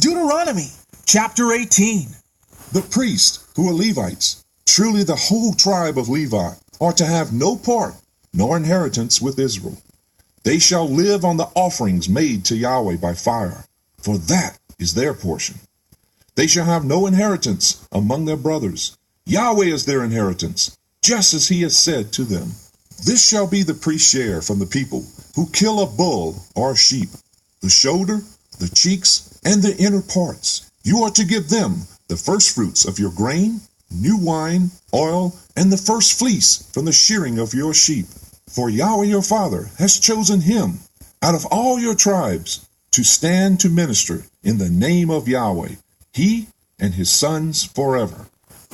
Deuteronomy Chapter 18. The priests who are Levites, truly the whole tribe of Levi, are to have no part nor inheritance with Israel. They shall live on the offerings made to Yahweh by fire, for that is their portion. They shall have no inheritance among their brothers. Yahweh is their inheritance, just as he has said to them. This shall be the priest's share from the people who kill a bull or a sheep, the shoulder, the cheeks, and the inner parts. You are to give them the first fruits of your grain, new wine, oil, and the first fleece from the shearing of your sheep. For Yahweh your Father has chosen him out of all your tribes to stand to minister in the name of Yahweh, he and his sons forever.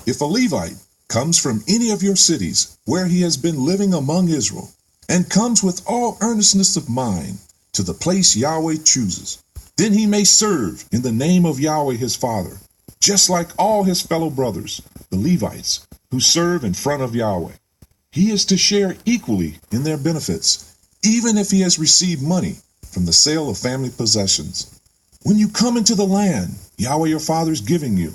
If a Levite comes from any of your cities where he has been living among Israel, and comes with all earnestness of mind to the place Yahweh chooses, then he may serve in the name of Yahweh his Father, just like all his fellow brothers, the Levites, who serve in front of Yahweh. He is to share equally in their benefits, even if he has received money from the sale of family possessions. When you come into the land Yahweh your Father is giving you,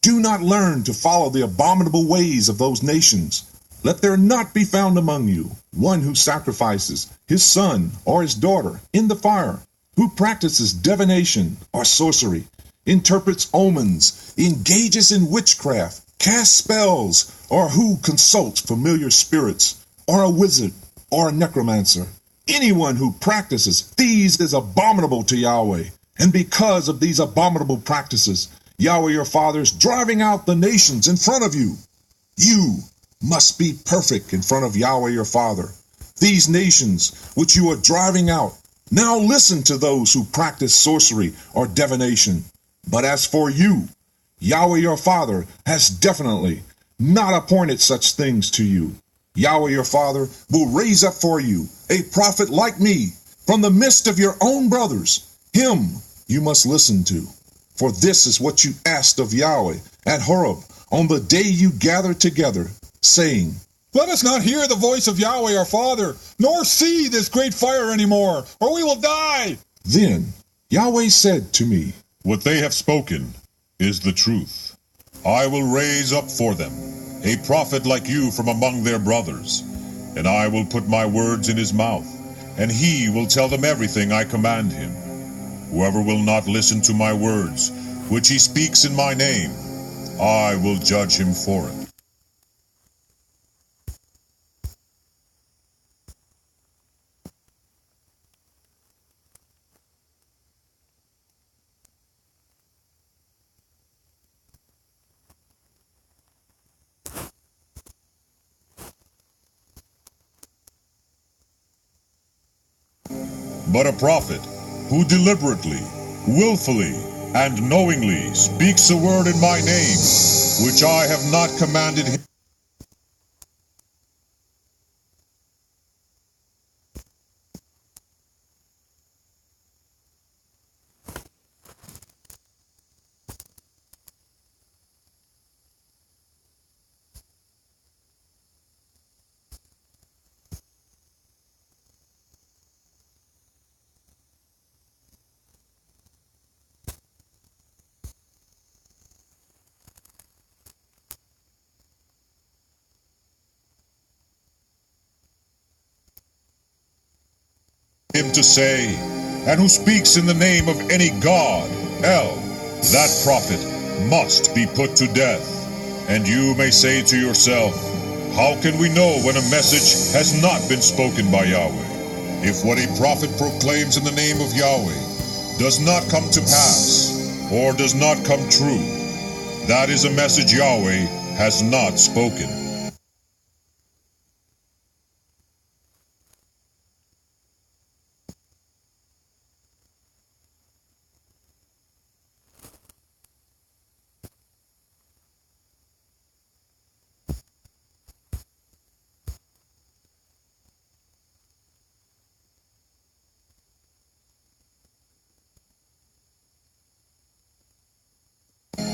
do not learn to follow the abominable ways of those nations. Let there not be found among you one who sacrifices his son or his daughter in the fire, who practices divination or sorcery, interprets omens, engages in witchcraft, casts spells, or who consults familiar spirits, or a wizard, or a necromancer. Anyone who practices these is abominable to Yahweh, and because of these abominable practices, Yahweh your Father is driving out the nations in front of you. You must be perfect in front of Yahweh your Father. These nations which you are driving out, now listen to those who practice sorcery or divination. But as for you, Yahweh your Father has definitely not appointed such things to you. Yahweh your Father will raise up for you a prophet like me from the midst of your own brothers. Him you must listen to. For this is what you asked of Yahweh at Horeb on the day you gathered together, saying, Let us not hear the voice of Yahweh our Father, nor see this great fire anymore, or we will die. Then Yahweh said to me, What they have spoken is the truth. I will raise up for them a prophet like you from among their brothers, and I will put my words in his mouth, and he will tell them everything I command him. Whoever will not listen to my words, which he speaks in my name, I will judge him for it. But a prophet who deliberately, willfully, and knowingly speaks a word in my name, which I have not commanded him, to say, and who speaks in the name of any god, that prophet must be put to death. And you may say to yourself, how can we know when a message has not been spoken by Yahweh? If what a prophet proclaims in the name of Yahweh does not come to pass, or does not come true, that is a message Yahweh has not spoken.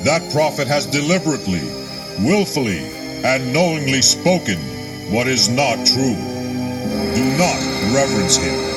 That prophet has deliberately, willfully, and knowingly spoken what is not true. Do not reverence him.